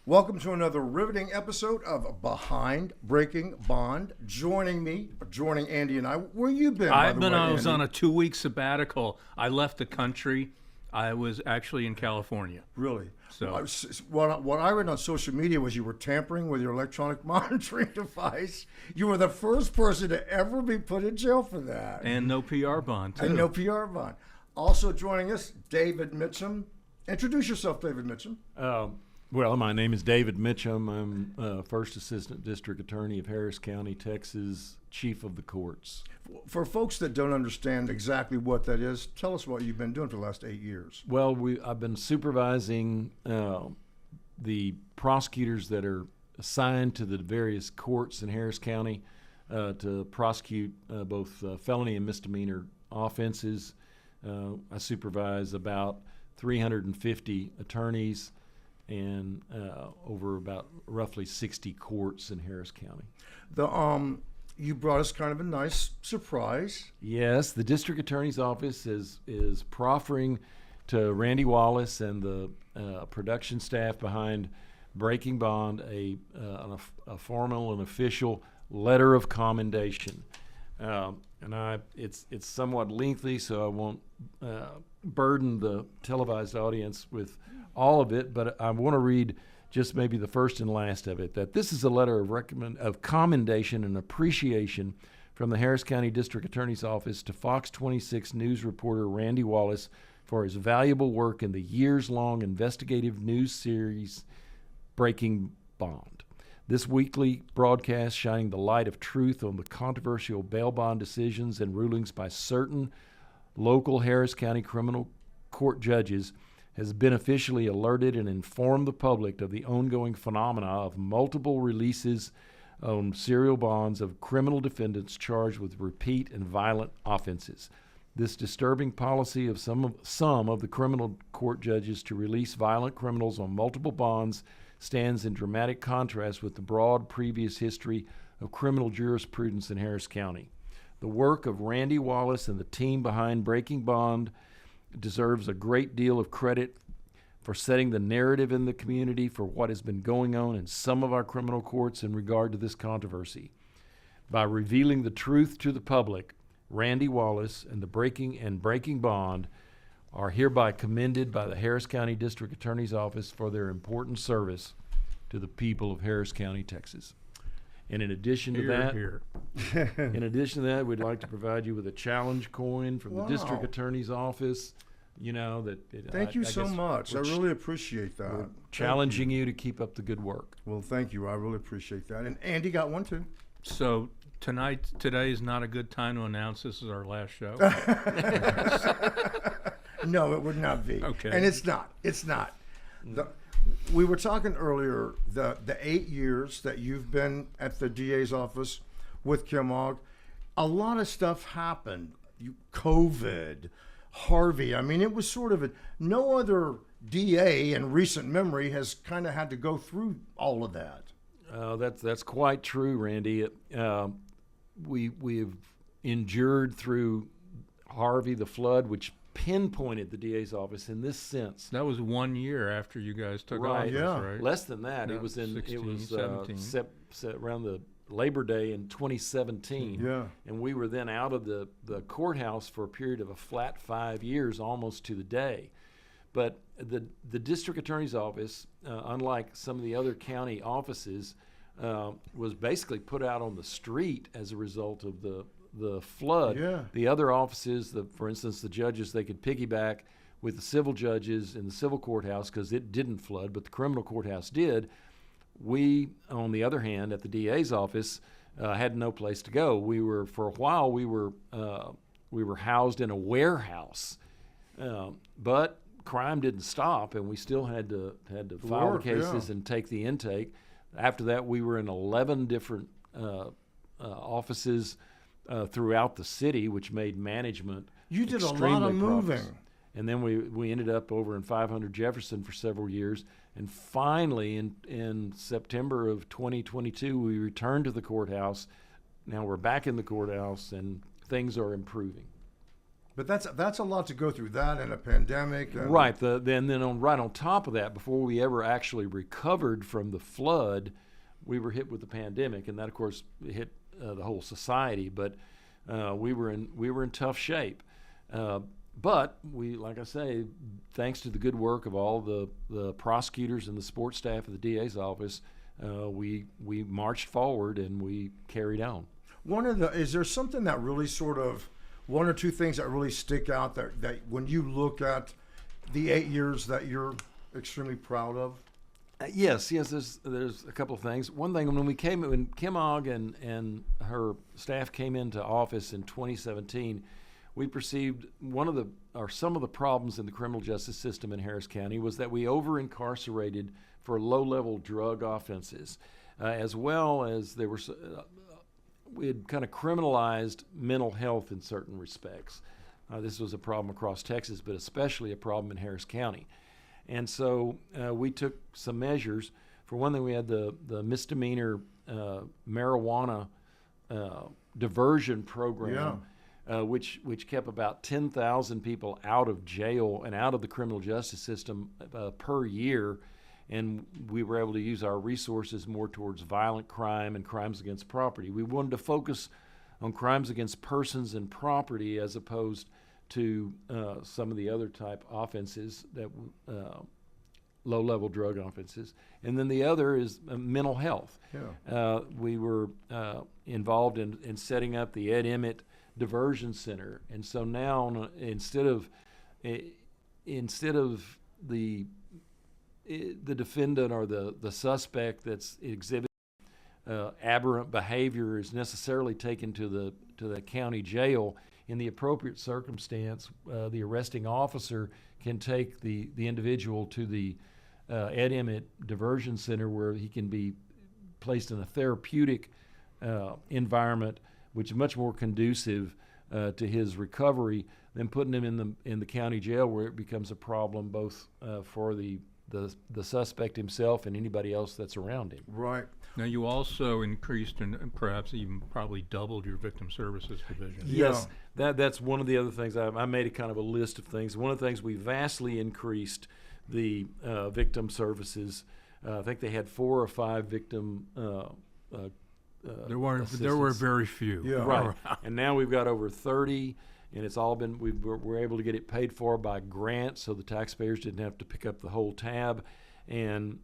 Welcome to another riveting episode of Behind Breaking Bond. Joining Andy and I. Where you been? I was on a 2-week sabbatical. I left the country. I was actually in California. Really? So what I read on social media was you were tampering with your electronic monitoring device. You were the first person to ever be put in jail for that. And no PR bond, too. And no PR bond. Also joining us, David Mitcham. Introduce yourself, David Mitcham. Well, my name is David Mitcham. I'm First Assistant District Attorney of Harris County, Texas, Chief of the Courts. For folks that don't understand exactly what that is, tell us what you've been doing for the last 8 years. Well, I've been supervising the prosecutors that are assigned to the various courts in Harris County to prosecute both felony and misdemeanor offenses. I supervise about 350 attorneys and over about roughly 60 courts in Harris County. You brought us kind of a nice surprise. Yes, the district attorney's office is proffering to Randy Wallace and the production staff behind Breaking Bond a formal and official letter of commendation. It's somewhat lengthy, so I won't burden the televised audience with all of it, but I want to read just maybe the first and last of it, that this is a letter of commendation and appreciation from the Harris County District Attorney's Office to Fox 26 News reporter Randy Wallace for his valuable work in the years-long investigative news series Breaking Bond. This weekly broadcast shining the light of truth on the controversial bail bond decisions and rulings by certain local Harris County criminal court judges has beneficially alerted and informed the public of the ongoing phenomena of multiple releases on serial bonds of criminal defendants charged with repeat and violent offenses. This disturbing policy of some of the criminal court judges to release violent criminals on multiple bonds stands in dramatic contrast with the broad previous history of criminal jurisprudence in Harris County. The work of Randy Wallace and the team behind Breaking Bond deserves a great deal of credit for setting the narrative in the community for what has been going on in some of our criminal courts in regard to this controversy. By revealing the truth to the public, Randy Wallace and Breaking Bond are hereby commended by the Harris County District Attorney's Office for their important service to the people of Harris County, Texas. And in addition to that, we'd like to provide you with a challenge coin from the District Attorney's Office. Thank you so much. I really appreciate that. We're challenging you to keep up the good work. Well, thank you. I really appreciate that. And Andy got one too. So today is not a good time to announce this is our last show. No, it would not be. Okay. And it's not. We were talking earlier, the 8 years that you've been at the DA's office with Kim Ogg, a lot of stuff happened. COVID, Harvey. I mean, it was sort of no other DA in recent memory has kind of had to go through all of that. That's quite true, Randy. We've endured through Harvey, the flood, which pinpointed the DA's office in this sense. That was 1 year after you guys took right, office, yeah. right? Less than that. Yeah, It was 17. around the Labor Day in 2017. Yeah. And we were then out of the courthouse for a period of a flat 5 years, almost to the day. But the district attorney's office, unlike some of the other county offices, was basically put out on the street as a result of the flood. Yeah. The other offices, for instance, the judges, they could piggyback with the civil judges in the civil courthouse because it didn't flood, but the criminal courthouse did. We, on the other hand, at the DA's office, had no place to go. For a while, we were housed in a warehouse, but crime didn't stop, and we still had to file the cases and take the intake. After that, we were in 11 different offices throughout the city, which made management You did a lot extremely of moving. prosperous. And then we ended up over in 500 Jefferson for several years. And finally, in September of 2022, we returned to the courthouse. Now we're back in the courthouse, and things are improving. But that's a lot to go through, that and a pandemic. And Right. Right on top of that, before we ever actually recovered from the flood, we were hit with the pandemic, and that, of course, hit the whole society. But we were in tough shape. But we, like I say, thanks to the good work of all the prosecutors and the support staff of the DA's office, we marched forward and we carried on. Is there something that really sort of, one or two things that really stick out that when you look at the 8 years that you're extremely proud of? Yes. There's a couple of things. One thing, when Kim Ogg and her staff came into office in 2017, we perceived some of the problems in the criminal justice system in Harris County was that we over-incarcerated for low-level drug offenses, as well as we had kind of criminalized mental health in certain respects. This was a problem across Texas, but especially a problem in Harris County. And so we took some measures. For one thing, we had the misdemeanor marijuana diversion program, which kept about 10,000 people out of jail and out of the criminal justice system per year. And we were able to use our resources more towards violent crime and crimes against property. We wanted to focus on crimes against persons and property as opposed to some of the other type offenses, that low-level drug offenses. And then the other is mental health. Yeah. We were involved in setting up the Ed Emmett Diversion Center. And so now, instead of the defendant or the suspect that's exhibiting aberrant behavior is necessarily taken to the county jail, in the appropriate circumstance, the arresting officer can take the individual to the Ed Emmett Diversion Center, where he can be placed in a therapeutic environment, which is much more conducive to his recovery than putting him in the county jail, where it becomes a problem both for the suspect himself and anybody else that's around him. Right. Now, you also increased and perhaps even probably doubled your victim services division. Yes, that's one of the other things. I made a kind of a list of things. One of the things, we vastly increased the victim services. I think they had 4 or 5 victim There were very few. Yeah. Right. And now we've got over 30, and it's all been, we're able to get it paid for by grant, so the taxpayers didn't have to pick up the whole tab. And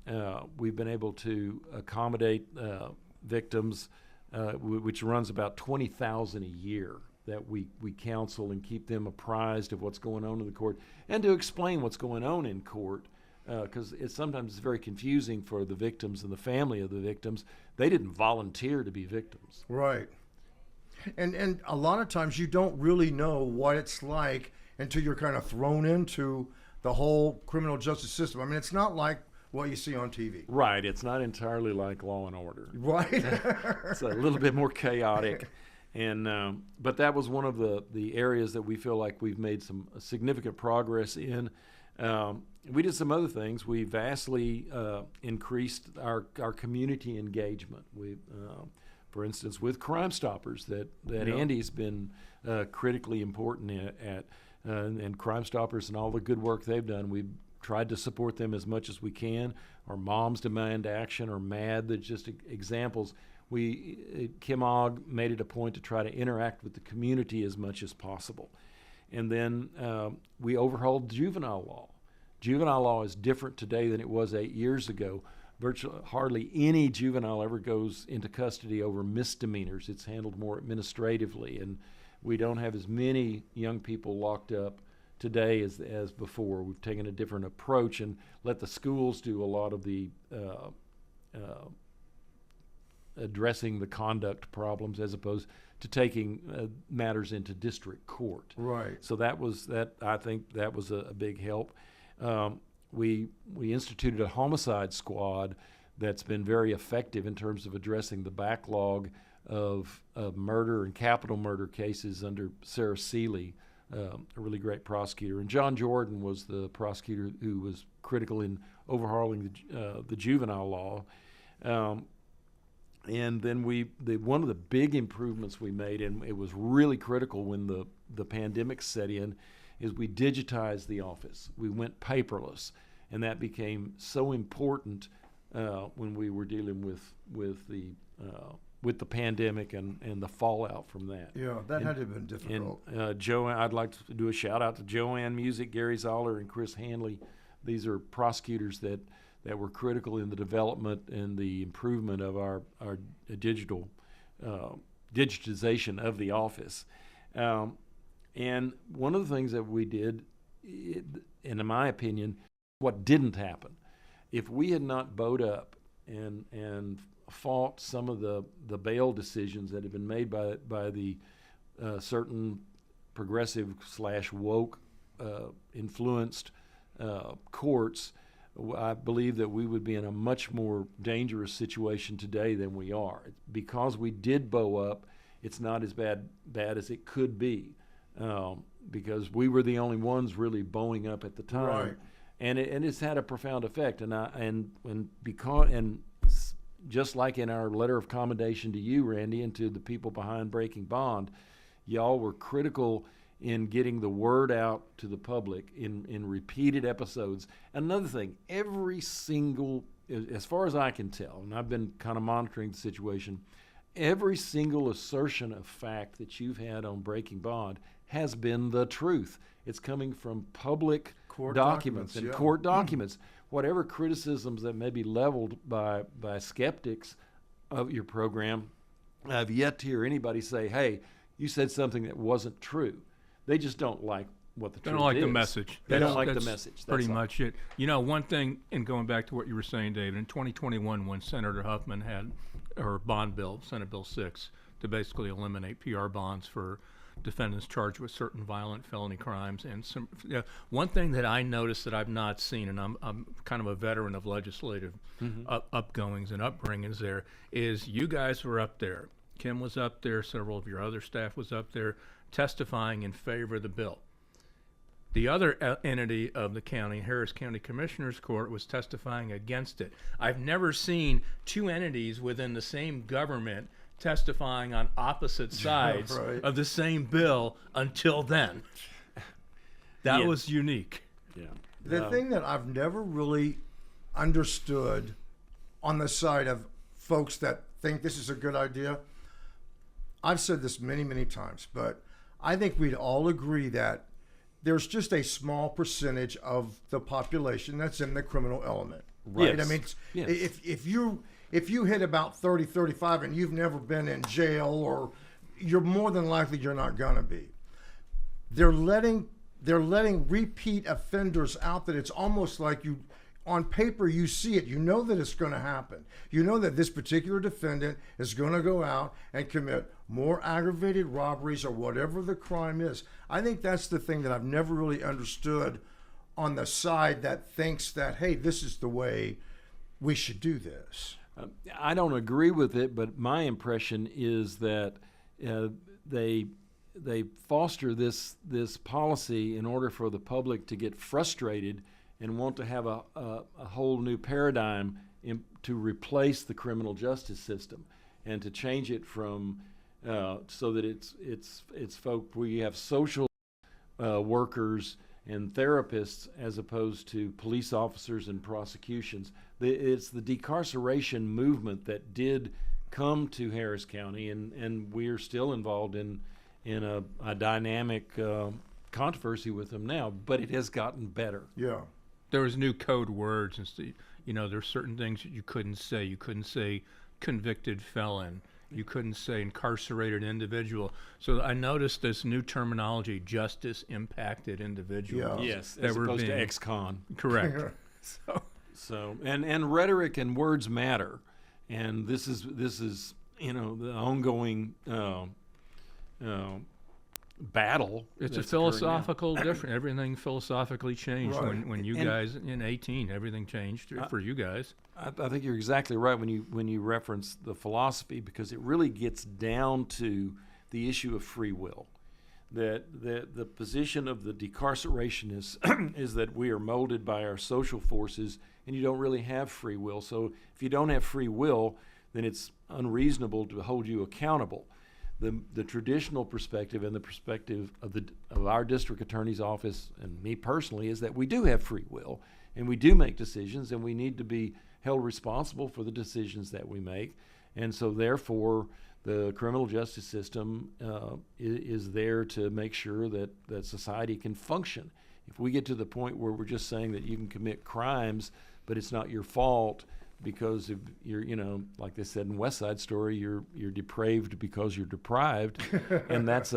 we've been able to accommodate victims, which runs about 20,000 a year, that we counsel and keep them apprised of what's going on in the court, and to explain what's going on in court, because sometimes it's very confusing for the victims and the family of the victims. They didn't volunteer to be victims. Right. And a lot of times you don't really know what it's like until you're kind of thrown into the whole criminal justice system. I mean, it's not like what you see on TV. Right. It's not entirely like Law and Order. Right. It's a little bit more chaotic. And but that was one of the areas that we feel like we've made some significant progress in. We did some other things. We vastly increased our community engagement. For instance, with Crime Stoppers, that Andy's been critically important at, and Crime Stoppers and all the good work they've done, we've tried to support them as much as we can. Or Moms Demand Action, or MAD, that's just examples. Kim Ogg made it a point to try to interact with the community as much as possible. And then we overhauled juvenile law. Juvenile law is different today than it was 8 years ago. Virtually hardly any juvenile ever goes into custody over misdemeanors. It's handled more administratively, and we don't have as many young people locked up today as before. We've taken a different approach and let the schools do a lot of the addressing the conduct problems, as opposed to taking matters into district court. Right. So I think that was a big help. We instituted a homicide squad that's been very effective in terms of addressing the backlog of murder and capital murder cases under Sarah Seeley, a really great prosecutor. And John Jordan was the prosecutor who was critical in overhauling the juvenile law. And then one of the big improvements we made, and it was really critical when the pandemic set in is we digitized the office. We went paperless, and that became so important when we were dealing with the pandemic and the fallout from that. Yeah, that had to have been difficult. And Joanne, I'd like to do a shout out to Joanne Music, Gary Zoller, and Chris Hanley. These are prosecutors that were critical in the development and the improvement of our digital digitization of the office. And one of the things that we did, and in my opinion, what didn't happen, if we had not bowed up and fought some of the bail decisions that have been made by the certain progressive / woke influenced courts, I believe that we would be in a much more dangerous situation today than we are. Because we did bow up, it's not as bad as it could be, because we were the only ones really bowing up at the time, Right. and it's had a profound effect. And just like in our letter of commendation to you, Randy, and to the people behind Breaking Bond, y'all were critical in getting the word out to the public in repeated episodes. Another thing, every single, as far as I can tell, and I've been kind of monitoring the situation, every single assertion of fact that you've had on Breaking Bond has been the truth. It's coming from public Court documents and yeah. court documents. Whatever criticisms that may be leveled by skeptics of your program, I've yet to hear anybody say, hey, you said something that wasn't true. They just don't like what the truth is. They don't like the message. They don't like the That's message. That's pretty all. much it. You know, one thing, and going back to what you were saying, David, in 2021, when Senator Huffman had her bond bill, Senate Bill 6, to basically eliminate PR bonds for defendants charged with certain violent felony crimes, and some, one thing that I noticed that I've not seen, and I'm kind of a veteran of legislative upgoings and upbringings there, is you guys were up there. Kim was up there, several of your other staff was up there testifying in favor of the bill. The other entity of the county, Harris County Commissioners Court, was testifying against it. I've never seen two entities within the same government testifying on opposite sides right. of the same bill until then. That Yeah. was unique. Yeah. The thing that I've never really understood on the side of folks that think this is a good idea, I've said this many, many times, but I think we'd all agree that there's just a small percentage of the population that's in the criminal element, right? Yes. I mean, Yes. if you hit about 30, 35 and you've never been in jail, or you're more than likely you're not gonna be. They're letting repeat offenders out that it's almost like you, on paper, you see it. You know that it's going to happen. You know that this particular defendant is going to go out and commit more aggravated robberies or whatever the crime is. I think that's the thing that I've never really understood on the side that thinks that, hey, this is the way we should do this. I don't agree with it, but my impression is that they foster this policy in order for the public to get frustrated and want to have a whole new paradigm to replace the criminal justice system, and to change it from so that it's folk where you have social workers and therapists as opposed to police officers and prosecutions. It's the decarceration movement that did come to Harris County, and we are still involved in a dynamic controversy with them now, but it has gotten better. Yeah. There was new code words, and there's certain things that you couldn't say. You couldn't say convicted felon. You couldn't say incarcerated individual. So I noticed this new terminology, justice impacted individuals. Yeah. Yes, that as were opposed to being- ex-con. Correct. So and rhetoric and words matter, and this is the ongoing battle. It's a that's occurring now. philosophical different. Everything philosophically changed Right. when you And- guys in 18. Everything changed for you guys. I think you're exactly right when you reference the philosophy, because it really gets down to the issue of free will. That the position of the decarceration is that we are molded by our social forces, and you don't really have free will. So if you don't have free will, then it's unreasonable to hold you accountable. the traditional perspective and the perspective of our district attorney's office and me personally is that we do have free will and we do make decisions and we need to be held responsible for the decisions that we make. And so therefore the criminal justice system is there to make sure that society can function. If we get to the point where we're just saying that you can commit crimes but it's not your fault because of you're, like they said in West Side Story, you're depraved because you're deprived, and that's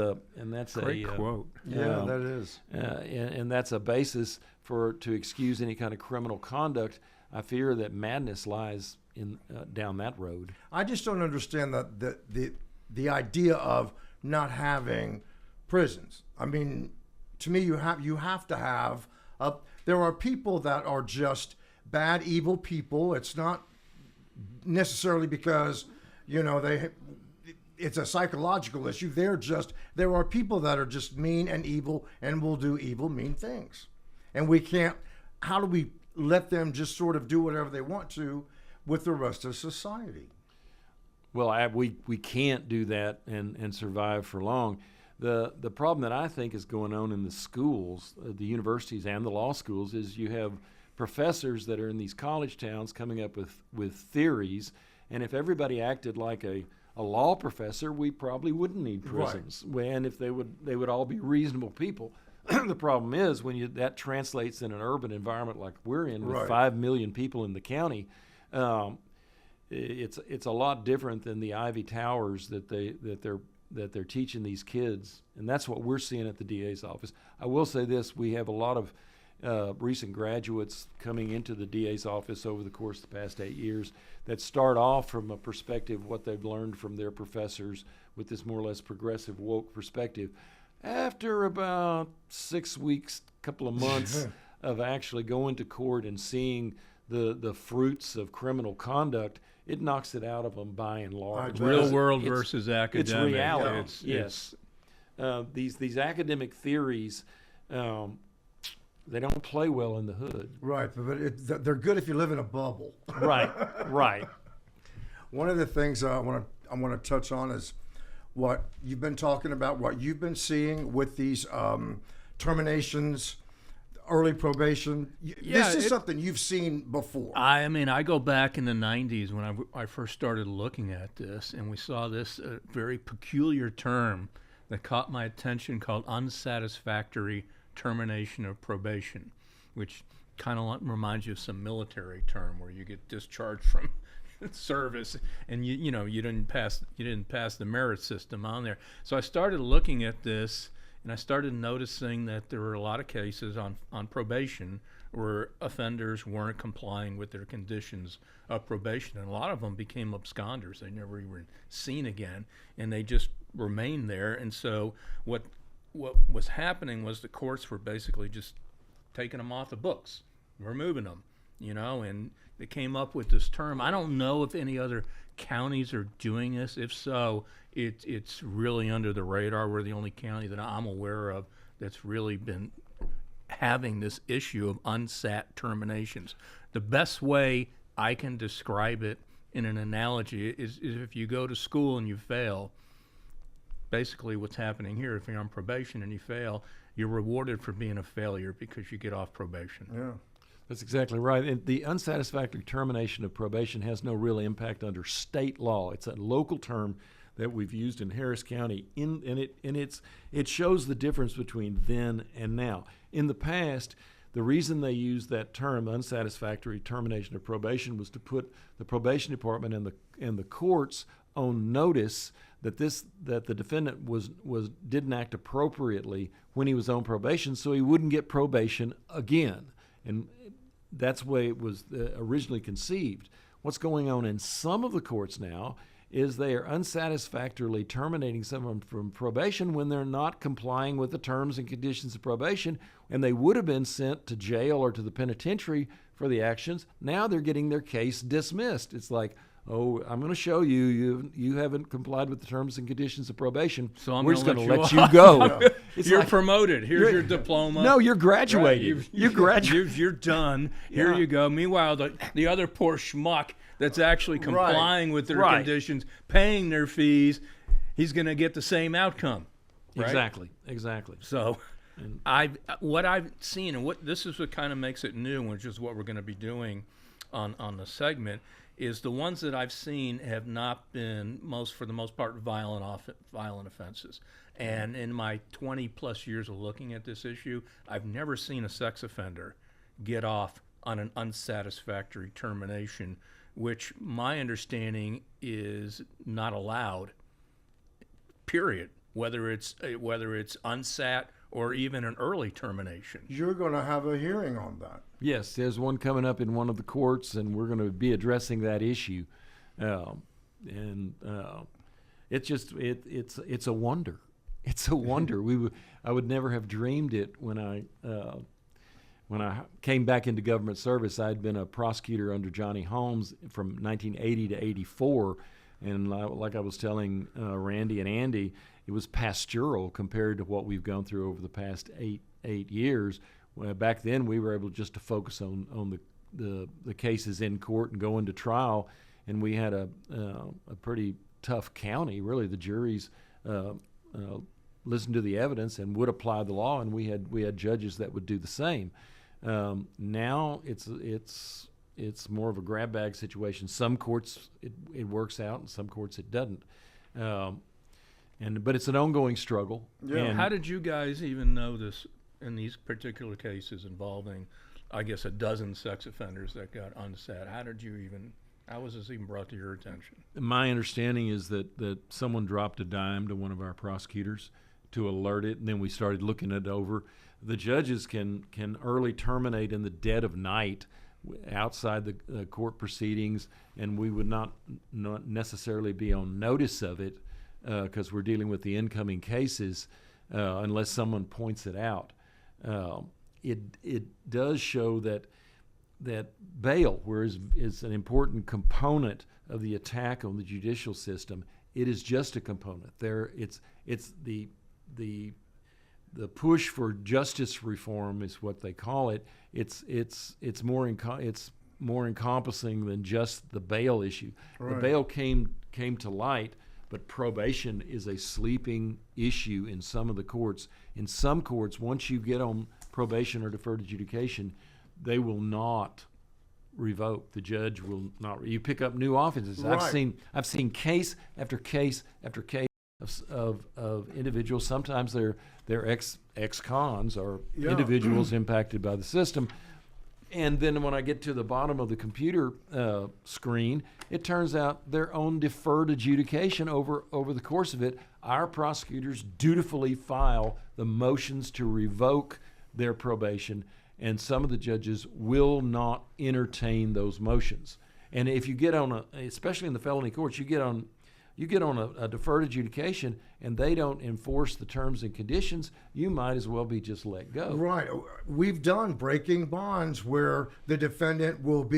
Great quote. Yeah, that is. And that's a basis to excuse any kind of criminal conduct. I fear that madness lies in down that road. I just don't understand the idea of not having prisons. I mean, to me, you have to have. There are people that are just bad, evil people. It's not necessarily because, it's a psychological issue. There are people that are just mean and evil and will do evil, mean things. And how do we let them just sort of do whatever they want to with the rest of society? Well, we can't do that and survive for long. The problem that I think is going on in the schools, the universities and the law schools, is you have professors that are in these college towns coming up with theories, and if everybody acted like a law professor, we probably wouldn't need prisons. Right. And if they would all be reasonable people. The problem is when that translates in an urban environment like we're in with 5 million people in the county, it's a lot different than the Ivy Towers that they're teaching these kids, and that's what we're seeing at the DA's office. I will say this: we have a lot of recent graduates coming into the DA's office over the course of the past 8 years that start off from a perspective of what they've learned from their professors with this more or less progressive, woke perspective. After about 6 weeks, couple of months of actually going to court and seeing the fruits of criminal conduct, it knocks it out of them by and large. Real world versus academic. It's reality. Yes. These academic theories, they don't play well in the hood. Right, but they're good if you live in a bubble. Right. One of the things I want to touch on is what you've been talking about, what you've been seeing with these terminations, early probation. This is something you've seen before. I mean, I go back in the 90s when I first started looking at this, and we saw this very peculiar term that caught my attention called unsatisfactory termination of probation, which kind of reminds you of some military term where you get discharged from service and you didn't pass the merit system on there. So I started looking at this and I started noticing that there were a lot of cases on probation where offenders weren't complying with their conditions of probation, and a lot of them became absconders. They never even seen again, and they just remained there. And so what was happening was the courts were basically just taking them off the books, removing them, and they came up with this term. I don't know if any other counties are doing this. If so, it's really under the radar. We're the only county that I'm aware of that's really been having this issue of unsat terminations. The best way I can describe it in an analogy is if you go to school and you fail, basically what's happening here, if you're on probation and you fail, you're rewarded for being a failure because you get off probation. Yeah. That's exactly right. And the unsatisfactory termination of probation has no real impact under state law. It's a local term that we've used in Harris County, and it shows the difference between then and now. In the past, the reason they used that term, unsatisfactory termination of probation, was to put the probation department and the courts on notice that the defendant didn't act appropriately when he was on probation, so he wouldn't get probation again. And that's the way it was originally conceived. What's going on in some of the courts now is they are unsatisfactorily terminating someone from probation when they're not complying with the terms and conditions of probation, and they would have been sent to jail or to the penitentiary for the actions. Now they're getting their case dismissed. It's like, oh, I'm going to show you haven't complied with the terms and conditions of probation. So we're just going to let you go. You're promoted. Here's your diploma. No, you're graduated. Right. You're graduated. You're done. Here you go. Meanwhile, the other poor schmuck that's actually complying with their conditions, paying their fees, he's going to get the same outcome. Right? Exactly. So what I've seen, and this is what kind of makes it new, which is what we're going to be doing on the segment, is the ones that I've seen have not been, for the most part, violent offenses. And in my 20 plus years of looking at this issue, I've never seen a sex offender get off on an unsatisfactory termination, which my understanding is not allowed, period, whether it's unsat or even an early termination. You're going to have a hearing on that. Yes, there's one coming up in one of the courts, and we're going to be addressing that issue. It's just it's a wonder. It's a wonder. I would never have dreamed it when I came back into government service. I'd been a prosecutor under Johnny Holmes from 1980 to 84, and like I was telling Randy and Andy, it was pastoral compared to what we've gone through over the past eight years. Back then, we were able just to focus on the cases in court and go into trial, and we had a pretty tough county. Really, the juries listened to the evidence and would apply the law, and we had judges that would do the same. Now it's more of a grab bag situation. Some courts it works out, and some courts it doesn't. But it's an ongoing struggle. Yeah. And How did you guys even know this in these particular cases involving, I guess, a dozen sex offenders that got unsat? How was this even brought to your attention? my understanding is that someone dropped a dime to one of our prosecutors to alert it, and then we started looking it over. The judges can early terminate in the dead of night outside the court proceedings, and we would not necessarily be on notice of it because we're dealing with the incoming cases unless someone points it out. It does show that bail, whereas is an important component of the attack on the judicial system, it is just a component. It's the push for justice reform is what they call it. It's more encompassing than just the bail issue. Right. The bail came to light, but probation is a sleeping issue in some of the courts. In some courts, once you get on probation or deferred adjudication, they will not revoke. The judge will not. You pick up new offenses. Right. I've seen case after case after case of individuals. Sometimes they're ex-cons or individuals impacted by the system. And then when I get to the bottom of the computer screen, it turns out they're on deferred adjudication over the course of it. Our prosecutors dutifully file the motions to revoke their probation, and some of the judges will not entertain those motions. And if you get on especially in the felony courts, you get on a deferred adjudication and they don't enforce the terms and conditions, you might as well be just let go. Right. We've done breaking bonds where the defendant will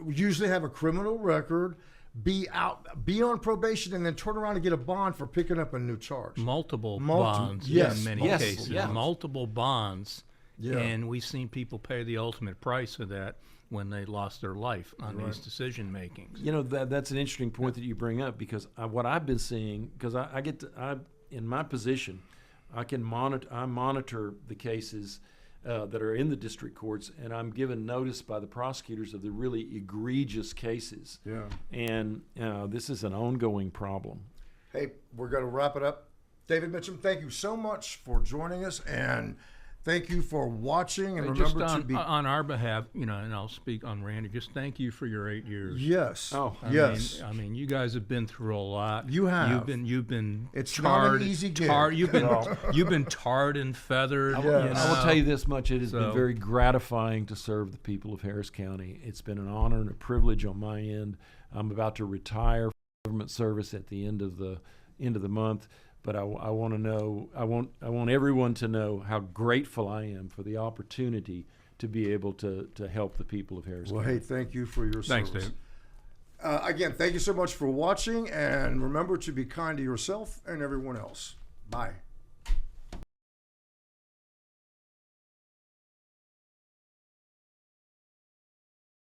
usually have a criminal record, be on probation, and then turn around and get a bond for picking up a new charge. Multiple bonds yes, in many cases. yeah. Multiple bonds. Yeah. And we've seen people pay the ultimate price for that when they lost their life on these decision makings. You know, that's an interesting point that you bring up, because what I've been seeing, because I in my position, I monitor the cases that are in the district courts, and I'm given notice by the prosecutors of the really egregious cases. Yeah. And this is an ongoing problem. Hey, we're going to wrap it up. David Mitcham, thank you so much for joining us, and thank you for watching. And Just remember to be on our behalf, and I'll speak on Randy. Just thank you for your 8 years. yes. I mean, you guys have been through a lot. You have. You've been. It's tarred, not an easy gig. You've been tarred and feathered. Yes. I will tell you this much: it has been So- very gratifying to serve the people of Harris County. It's been an honor and a privilege on my end. I'm about to retire from government service at the end of the month. But I want to know. I want everyone to know how grateful I am for the opportunity to be able to help the people of Harris Well, County. hey, thank you for your Thanks, service. Dave. Again, thank you so much for watching, and remember to be kind to yourself and everyone else. Bye.